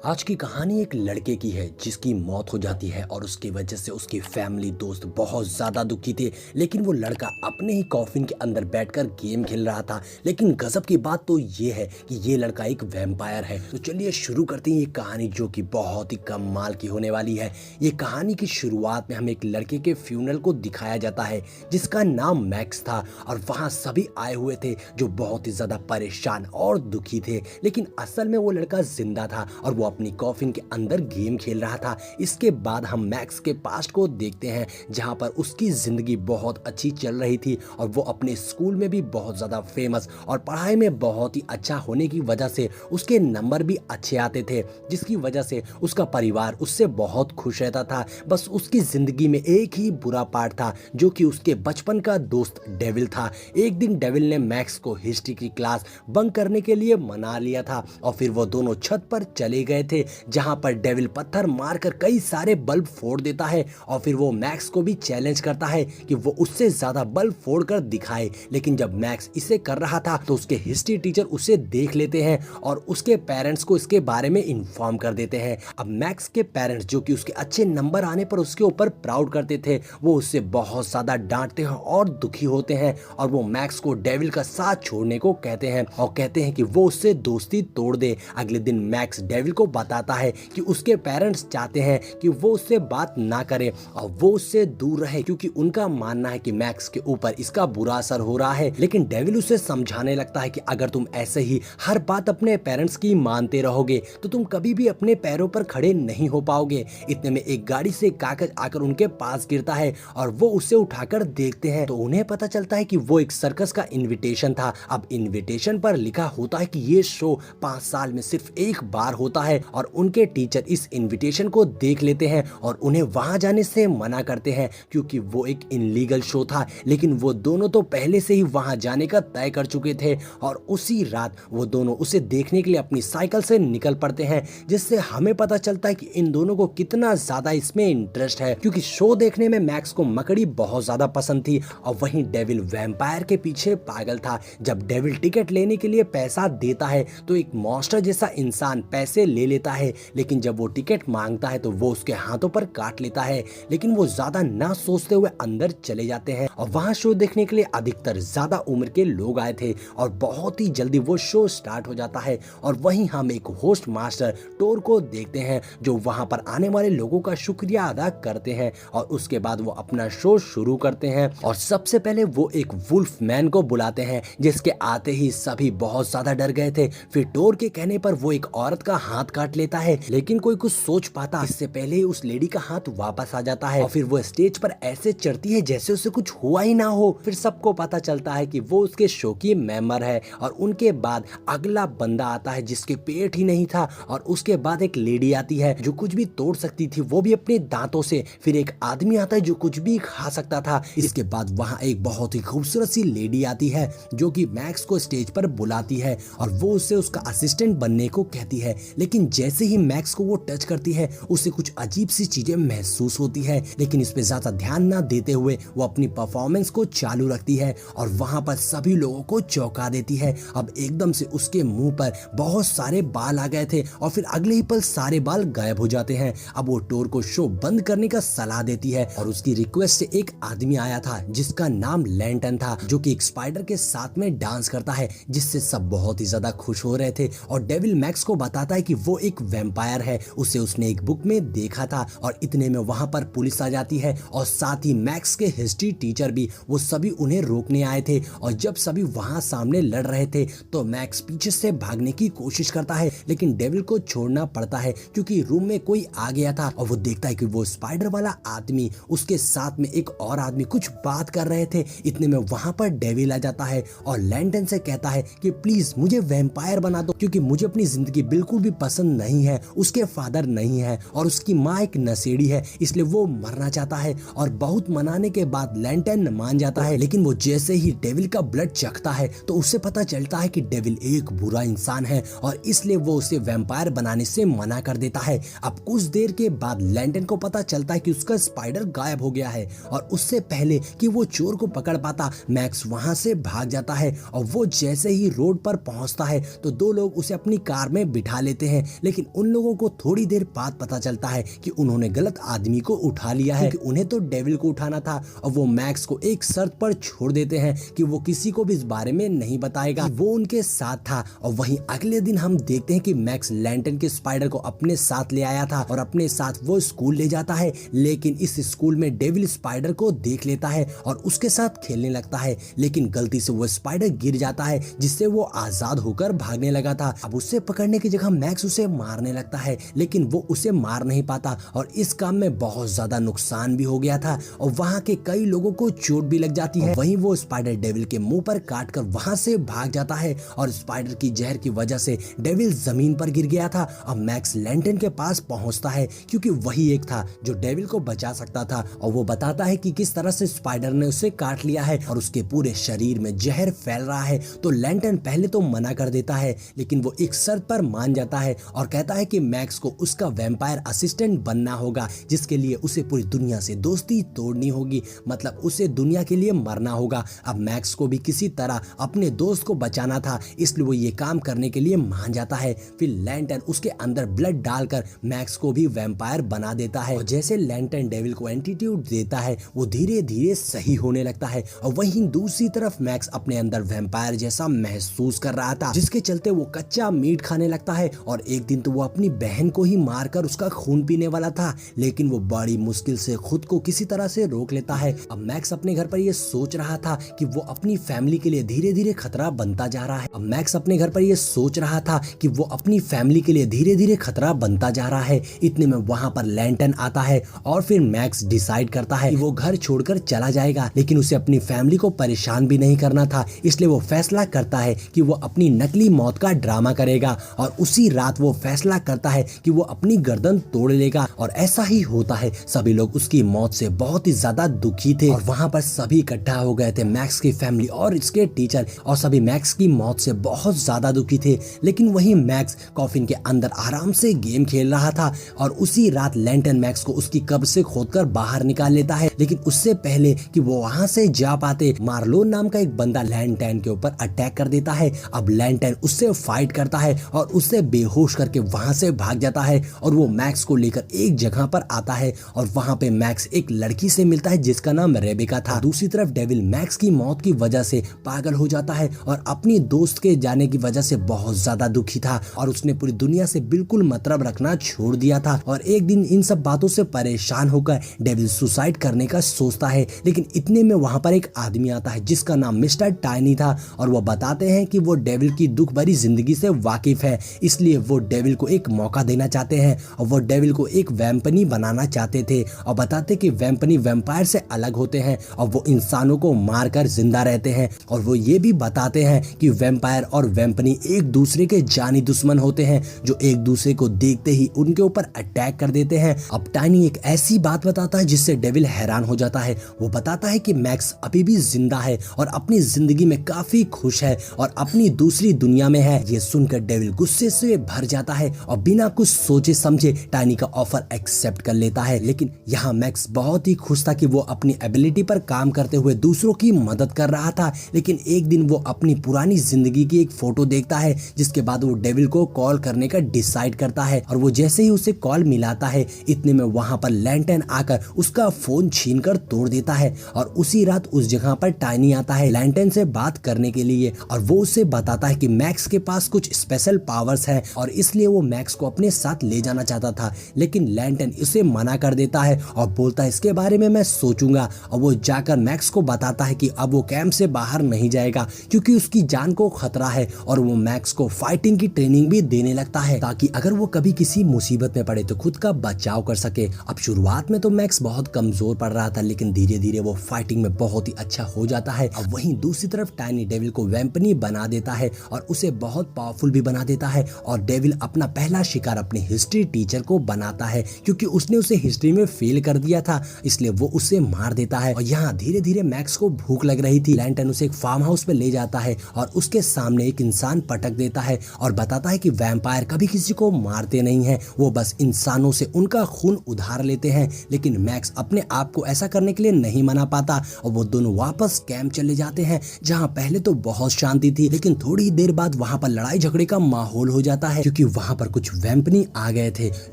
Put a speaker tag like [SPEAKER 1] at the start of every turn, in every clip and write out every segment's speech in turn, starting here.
[SPEAKER 1] आज की कहानी एक लड़के की है जिसकी मौत हो जाती है और उसकी वजह से उसकी फैमिली दोस्त बहुत ज़्यादा दुखी थे। लेकिन वो लड़का अपने ही कॉफिन के अंदर बैठकर गेम खेल रहा था। लेकिन गजब की बात तो ये है कि ये लड़का एक वैम्पायर है। तो चलिए शुरू करते हैं ये कहानी जो कि बहुत ही कमाल की होने वाली है। ये कहानी की शुरुआत में हमें एक लड़के के फ्यूनरल को दिखाया जाता है जिसका नाम मैक्स था। और वहाँ सभी आए हुए थे जो बहुत ही ज़्यादा परेशान और दुखी थे। लेकिन असल में वो लड़का जिंदा था और वो अपनी कॉफिन के अंदर गेम खेल रहा था। इसके बाद हम मैक्स के पास्ट को देखते हैं जहां पर उसकी जिंदगी बहुत अच्छी चल रही थी और वो अपने स्कूल में भी बहुत ज़्यादा फेमस और पढ़ाई में बहुत ही अच्छा होने की वजह से उसके नंबर भी अच्छे आते थे, जिसकी वजह से उसका परिवार उससे बहुत खुश रहता था। बस उसकी जिंदगी में एक ही बुरा पार्ट था जो कि उसके बचपन का दोस्त डेविल था। एक दिन डेविल ने मैक्स को हिस्ट्री की क्लास बंक करने के लिए मना लिया था और फिर वो दोनों छत पर चले गए थे जहां पर डेविल पत्थर मारकर कई सारे बल्ब फोड़ देता है और फिर वो मैक्स को भी चैलेंज करता है कि वो उससे ज्यादा बल्ब फोड़कर दिखाए। लेकिन जब मैक्स इसे कर रहा था तो उसके हिस्ट्री टीचर उसे देख लेते हैं और उसके पेरेंट्स को इसके बारे में इन्फॉर्म कर देते हैं। अब मैक्स के पेरेंट्स जो कि उसके अच्छे नंबर आने पर उसके ऊपर प्राउड करते थे, वो उससे बहुत ज्यादा डांटते हैं और दुखी होते हैं और वो मैक्स को डेविल का साथ छोड़ने को कहते हैं और कहते हैं कि वो उससे दोस्ती तोड़ दे। अगले दिन मैक्स डेविल को बताता है कि उसके पेरेंट्स चाहते हैं कि वो उससे बात ना करे और वो उससे दूर रहे क्योंकि उनका मानना है कि मैक्स के ऊपर इसका बुरा असर हो रहा है। लेकिन डेविल उसे समझाने लगता है कि अगर तुम ऐसे ही हर बात अपने पेरेंट्स की मानते रहोगे तो तुम कभी भी अपने पैरों पर खड़े नहीं हो पाओगे। इतने में एक गाड़ी से कागज आकर उनके पास गिरता है और वो उसे उठाकर देखते हैं तो उन्हें पता चलता है कि वो एक सर्कस का इनविटेशन था। अब इनविटेशन पर लिखा होता है कि ये शो 5 साल में सिर्फ एक बार होता है और उनके टीचर इस इनविटेशन को देख लेते हैं और उन्हें वहां जाने से मना करते हैं क्योंकि वो एक इनलीगल शो था। लेकिन वो दोनों तो पहले से ही वहां जाने का तय कर चुके थे और उसी रात वो दोनों उसे देखने के लिए अपनी साइकिल से निकल पड़ते हैं, जिससे हमें पता चलता है कि इन दोनों को कितना ज्यादा इसमें इंटरेस्ट है क्योंकि शो देखने में मैक्स को मकड़ी बहुत ज्यादा पसंद थी और वहीं डेविल वैम्पायर के पीछे पागल था। जब डेविल टिकट लेने के लिए पैसा देता है तो एक मॉन्स्टर जैसा इंसान पैसे ले लेता है, लेकिन जब वो टिकट मांगता है तो वो उसके हाथों पर काट लेता है। लेकिन वो ज्यादा ना सोचते हुए अंदर चले जाते हैं और वहां शो देखने के लिए अधिकतर ज्यादा उम्र के लोग आए थे और बहुत ही जल्दी वो शो स्टार्ट हो जाता है। और वहीं हम एक होस्ट मास्टर टोर को देखते हैं जो वहां पर आने वाले लोगों का शुक्रिया अदा करते हैं और उसके बाद वो अपना शो शुरू करते हैं। और सबसे पहले वो एक वुल्फ मैन को बुलाते हैं जिसके आते ही सभी बहुत ज्यादा डर गए थे। फिर टोर के कहने पर वो एक औरत का हाथ काट लेता है, लेकिन कोई कुछ सोच पाता इससे पहले ही उस लेडी का हाथ वापस आ जाता है और फिर वो स्टेज पर ऐसे चढ़ती है जैसे उसे कुछ हुआ ही ना हो। फिर सबको पता चलता है कि वो उसके शो की मेंबर है और उनके बाद अगला बंदा आता है जिसके पेट ही नहीं था और उसके बाद एक लेडी आती है जो कुछ भी तोड़ सकती थी, वो भी अपने दांतों से। फिर एक आदमी आता है जो कुछ भी खा सकता था। इसके बाद वहाँ एक बहुत ही खूबसूरत सी लेडी आती है जो कि मैक्स को स्टेज पर बुलाती है और वो उससे उसका असिस्टेंट बनने को कहती है। लेकिन जैसे ही मैक्स को वो टच करती है उसे कुछ अजीब सी चीजें महसूस होती है, लेकिन इस पे ज्यादा ध्यान ना देते हुए वो अपनी परफॉर्मेंस को चालू रखती है और वहां पर सभी लोगों को चौंका देती है। अब एकदम से उसके मुंह पर बहुत सारे बाल आ गए थे और फिर अगले ही पल सारे बाल गायब हो जाते हैं। अब वो टोर को शो बंद करने का सलाह देती है और उसकी रिक्वेस्ट से एक आदमी आया था जिसका नाम लैंटन था जो कि एक स्पाइडर के साथ में डांस करता है, जिससे सब बहुत ही ज्यादा खुश हो रहे थे। और डेविल मैक्स को बताता है कि वो एक वैम्पायर है, उसे उसने एक बुक में देखा था। और इतने में वहां पर पुलिस आ जाती है और साथ ही मैक्स के हिस्ट्री टीचर भी, वो सभी उन्हें रोकने आए थे। और जब सभी वहां सामने लड़ रहे थे तो मैक्स पीछे से भागने की कोशिश करता है, लेकिन डेविल को छोड़ना पड़ता है क्योंकि रूम में कोई आ गया था और वो देखता है कि वो स्पाइडर वाला आदमी उसके साथ में एक और आदमी कुछ बात कर रहे थे। इतने में वहां पर डेविल आ जाता है और लैंटन से कहता है कि प्लीज मुझे वैम्पायर बना दो क्योंकि मुझे अपनी जिंदगी बिल्कुल भी पसंद नहीं है। उसके फादर नहीं है और उसकी माँ एक नशेड़ी है, इसलिए वो मरना चाहता है। और बहुत मनाने के बाद लैंटन मान जाता है, लेकिन वो जैसे ही डेविल का ब्लड चखता है तो उसे पता चलता है कि डेविल एक बुरा इंसान है और इसलिए वो उसे वैम्पायर बनाने से मना कर देता है। अब कुछ देर के बाद लैंटन को पता चलता है कि उसका स्पाइडर गायब हो गया है और उससे पहले कि वो चोर को पकड़ पाता मैक्स वहां से भाग जाता है। और वो जैसे ही रोड पर पहुंचता है तो दो लोग उसे अपनी कार में बिठा लेते हैं, लेकिन उन लोगों को थोड़ी देर बाद पता चलता है कि उन्होंने गलत आदमी को उठा लिया है, क्योंकि उन्हें तो डेविल को उठाना था। और वो मैक्स को एक शर्त पर छोड़ देते हैं कि वो किसी को भी इस बारे में नहीं बताएगा कि वो उनके साथ था। और वहीं अगले दिन हम देखते हैं कि मैक्स लैंटर्न के स्पाइडर को अपने साथ ले आया था और अपने साथ वो स्कूल ले जाता है, लेकिन इस स्कूल में डेविल स्पाइडर को देख लेता है और उसके साथ खेलने लगता है, लेकिन गलती से वो स्पाइडर गिर जाता है, जिससे वो आजाद होकर भागने लगा था। अब उसे पकड़ने की जगह मैक्स उसे मारने लगता है, लेकिन वो उसे मार नहीं पाता और इस काम में बहुत ज्यादा नुकसान भी हो गया था और वहाँ के कई लोगों को चोट भी लग जाती है। वहीं वो स्पाइडर डेविल के मुंह पर काट कर वहाँ से भाग जाता है और स्पाइडर की जहर की वजह से डेविल जमीन पर गिर गया था। अब मैक्स लैंटर्न के पास पहुंचता है, क्योंकि वही एक था जो डेविल को बचा सकता था, और वो बताता है कि किस तरह से स्पाइडर ने उसे काट लिया है और उसके पूरे शरीर में जहर फैल रहा है। तो लैंटर्न पहले तो मना कर देता है, लेकिन वो एक शर्त पर मान जाता है और कहता है कि मैक्स को उसका वैम्पायर असिस्टेंट बनना होगा, जिसके लिए उसे पूरी दुनिया से दोस्ती तोड़नी होगी, मतलब उसे दुनिया के लिए मरना होगा। अब मैक्स को भी किसी तरह अपने दोस्त को बचाना था, इसलिए वो ये काम करने के लिए मान जाता है। फिर लैंटर्न उसके अंदर ब्लड डालकर मैक्स को भी वैम्पायर बना देता है और जैसे लैंटर्न डेविल को एंटीट्यूड देता है वो धीरे धीरे सही होने लगता है। और वहीं दूसरी तरफ मैक्स अपने अंदर वैम्पायर जैसा महसूस कर रहा था, जिसके चलते वो कच्चा मीट खाने लगता है और एक दिन तो वो अपनी बहन को ही मारकर उसका खून पीने वाला था, लेकिन वो बड़ी मुश्किल से खुद को किसी तरह से रोक लेता है। अब मैक्स अपने घर पर ये सोच रहा था कि वो अपनी फैमिली के लिए धीरे धीरे खतरा बनता जा रहा है। अब मैक्स अपने घर पर ये सोच रहा था कि वो अपनी फैमिली के लिए धीरे धीरे खतरा बनता जा रहा है। इतने में वहां पर लैंटर्न आता है और फिर मैक्स डिसाइड करता है कि वो घर छोड़कर चला जाएगा, लेकिन उसे अपनी फैमिली को परेशान भी नहीं करना था, इसलिए वो फैसला करता है कि वो अपनी नकली मौत का ड्रामा करेगा और उसी रात वो फैसला करता है कि वो अपनी गर्दन तोड़ लेगा। और ऐसा ही होता है। सभी लोग उसकी मौत से बहुत ही ज्यादा दुखी थे और वहां पर सभी इकट्ठा हो गए थे, मैक्स की फैमिली और इसके टीचर, और सभी मैक्स की मौत से बहुत ज्यादा दुखी थे। लेकिन वही मैक्स कॉफिन के अंदर आराम से गेम खेल रहा था और उसी रात लैंटर्न मैक्स को उसकी कब्र से खोदकर बाहर निकाल लेता है, लेकिन उससे पहले कि वो वहां से जा पाते, मार्लोन नाम का एक बंदा लैंटर्न के ऊपर अटैक कर देता है। अब लैंटर्न उससे फाइट करता है और उससे बेहोश करके वहां से भाग जाता है और वो मैक्स को लेकर एक जगह पर आता है और वहां पे मैक्स एक लड़की से मिलता है जिसका नाम रेबेका था। दूसरी तरफ डेविल मैक्स की मौत की वजह से पागल हो जाता है और अपनी दोस्त के जाने की वजह से बहुत ज्यादा दुखी था और उसने पूरी दुनिया से बिल्कुल मतलब रखना छोड़ दिया था। और एक दिन इन सब बातों से परेशान होकर डेविल सुसाइड करने का सोचता है, लेकिन इतने में वहां पर एक आदमी आता है जिसका नाम मिस्टर टाइनी था और वो बताते हैं कि वो डेविल की दुख भरी जिंदगी से वाकिफ है, इसलिए वो डेविल को एक मौका देना चाहते हैं और वो डेविल को एक वैम्पनी बनाना चाहते थे और बताते कि वैम्पनी वैम्पायर से अलग होते हैं और वो इंसानों को मारकर जिंदा रहते हैं। और वो ये भी बताते हैं कि वैम्पायर और वैम्पनी एक दूसरे के जानी दुश्मन होते हैं जो एक दूसरे को देखते ही उनके ऊपर अटैक कर देते हैं। अब टाइनी एक ऐसी बात बताता है जिससे डेविल हैरान हो जाता है। वो बताता है कि मैक्स अभी भी जिंदा है और अपनी जिंदगी में काफी खुश है और अपनी दूसरी दुनिया में है। ये सुनकर डेविल गुस्से से भर जाता है और बिना कुछ सोचे समझे टाइनी का ऑफर एक्सेप्ट कर लेता है। लेकिन यहाँ मैक्स बहुत ही खुश था कि वो अपनी एबिलिटी पर काम करते हुए दूसरों की मदद कर रहा था। लेकिन एक दिन वो अपनी पुरानी जिंदगी की एक फोटो देखता है, जिसके बाद वो डेविल को कॉल करने का डिसाइड करता है और वो जैसे ही उसे कॉल मिलाता है, इतने में वहां पर लैंटर्न आकर उसका फोन छीनकर तोड़ देता है और उसी रात उस जगह पर टाइनी आता है लैंटर्न से बात करने के लिए और वो उसे बताता है कि मैक्स के पास कुछ स्पेशल पावर्स हैं और इसलिए वो मैक्स को अपने साथ ले जाना चाहता था। लेकिन लैंटर्न इसे मना कर देता है और बोलता है इसके बारे में मैं सोचूंगा। और वो जाकर मैक्स को बताता है कि अब वो कैंप से बाहर नहीं जाएगा क्योंकि उसकी जान को खतरा है और वो मैक्स को फाइटिंग की ट्रेनिंग भी देने लगता है ताकि अगर वो कभी किसी मुसीबत में पड़े तो खुद का बचाव कर सके। अब शुरुआत में तो मैक्स बहुत कमजोर पड़ रहा था, लेकिन धीरे धीरे वो फाइटिंग में बहुत ही अच्छा हो जाता है। अब वहीं दूसरी तरफ टाइनी डेविल को वैम्पनी बना देता है और उसे बहुत पावरफुल भी बना देता है और डेविल अपना पहला शिकार अपने हिस्ट्री टीचर को बनाता है क्योंकि उसने उसे हिस्ट्री में फेल कर दिया था, इसलिए वो उसे मार देता है। और यहाँ धीरे धीरे मैक्स को भूख लग रही थी। लैंटर्न उसे एक फार्म हाउस पे ले जाता है और उसके सामने एक इंसान पटक देता है और बताता है कि वैम्पायर कभी किसी को मारते नहीं है, वो बस इंसानों से उनका खून उधार लेते हैं। लेकिन मैक्स अपने आप को ऐसा करने के लिए नहीं मना पाता और वो दोनों वापस कैंप चले जाते हैं जहाँ पहले तो बहुत शांति थी, लेकिन थोड़ी देर बाद वहाँ पर लड़ाई झगड़े का माहौल हो जाता है क्योंकि क्योंकि वहां पर कुछ वैम्पनी आ गए थे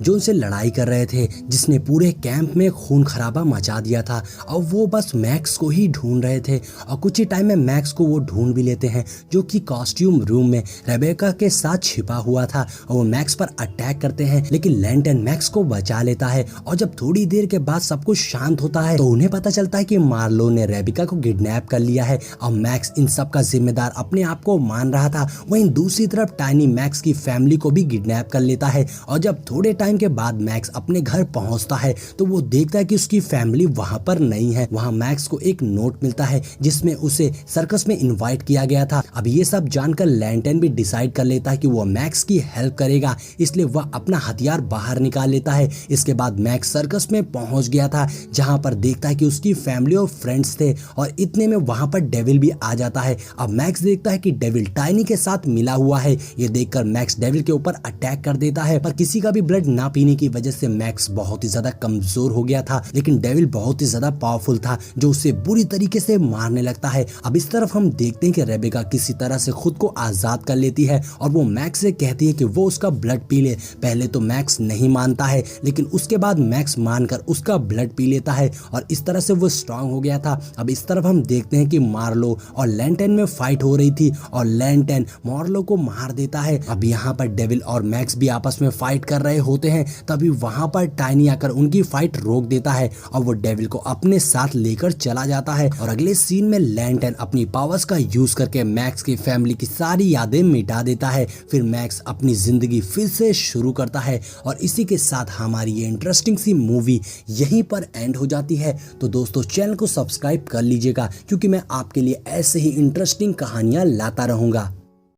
[SPEAKER 1] जो उनसे लड़ाई कर रहे थे, जिसने पूरे कैंप में खून खराबा मचा दिया था। और वो बस मैक्स को ही ढूंढ रहे थे और कुछ ही टाइम में मैक्स को वो ढूंढ भी लेते हैं, जो कि कॉस्ट्यूम रूम में रेबेका के साथ छिपा हुआ था। और वो मैक्स पर अटैक करते हैं, लेकिन लैंटन मैक्स को बचा लेता है। और जब थोड़ी देर के बाद सब कुछ शांत होता है तो उन्हें पता चलता है कि मार्लो ने रेबेका को किडनैप कर लिया है और मैक्स इन सब का जिम्मेदार अपने आप को मान रहा था। वहीं दूसरी तरफ टाइनी मैक्स की फैमिली को भी किडनैप कर लेता है। और जब थोड़े टाइम के बाद मैक्स अपने घर पहुंचता है तो वो देखता है कि उसकी फैमिली वहां पर नहीं है। वहां मैक्स को एक नोट मिलता है जिसमें उसे सर्कस में इनवाइट किया गया था। अब ये सब जानकर लैंटन भी डिसाइड कर लेता है कि वो मैक्स की हेल्प करेगा, इसलिए वह अपना हथियार बाहर निकाल लेता है। इसके बाद मैक्स सर्कस में पहुंच गया था, जहां पर देखता है कि उसकी फैमिली और फ्रेंड्स थे और इतने में वहां पर डेविल भी आ जाता है। अब मैक्स देखता है कि डेविल टाइनी के साथ मिला हुआ है। ये देखकर मैक्स डेविल के ऊपर अटैक कर देता है, पर किसी का भी ब्लड ना पीने की वजह से मैक्स बहुत ही ज्यादा कमजोर हो गया था। लेकिन डेविल बहुत ही ज्यादा पावरफुल था जो उसे बुरी तरीके से मारने लगता है। अब इस तरफ हम देखते हैं कि रेबेका किसी तरह से खुद को आजाद कर लेती है और वो मैक्स से कहती है कि वो उसका ब्लड पी ले। पहले तो मैक्स नहीं मानता है, लेकिन उसके बाद मैक्स मानकर उसका ब्लड पी लेता है और इस तरह से वो स्ट्रांग हो गया था। अब इस तरफ हम देखते हैं कि मार्लो और लैंटन में फाइट हो रही थी और लैंटन मार्लो को मार देता है। अब यहाँ पर डेविल और मैक्स भी आपस में फाइट कर रहे होते हैं, तभी वहां पर टाइनी आकर उनकी फाइट रोक देता है और वो डेविल को अपने साथ लेकर चला जाता है। और अगले सीन में लैंटन अपनी पावर्स का यूज करके मैक्स की फैमिली की सारी यादें मिटा देता है। फिर मैक्स अपनी जिंदगी फिर से शुरू करता है और इसी के साथ हमारी ये इंटरेस्टिंग सी मूवी यहीं पर एंड हो जाती है। तो दोस्तों चैनल को सब्सक्राइब कर लीजिएगा, क्योंकि मैं आपके लिए ऐसे ही इंटरेस्टिंग कहानियां लाता रहूंगा।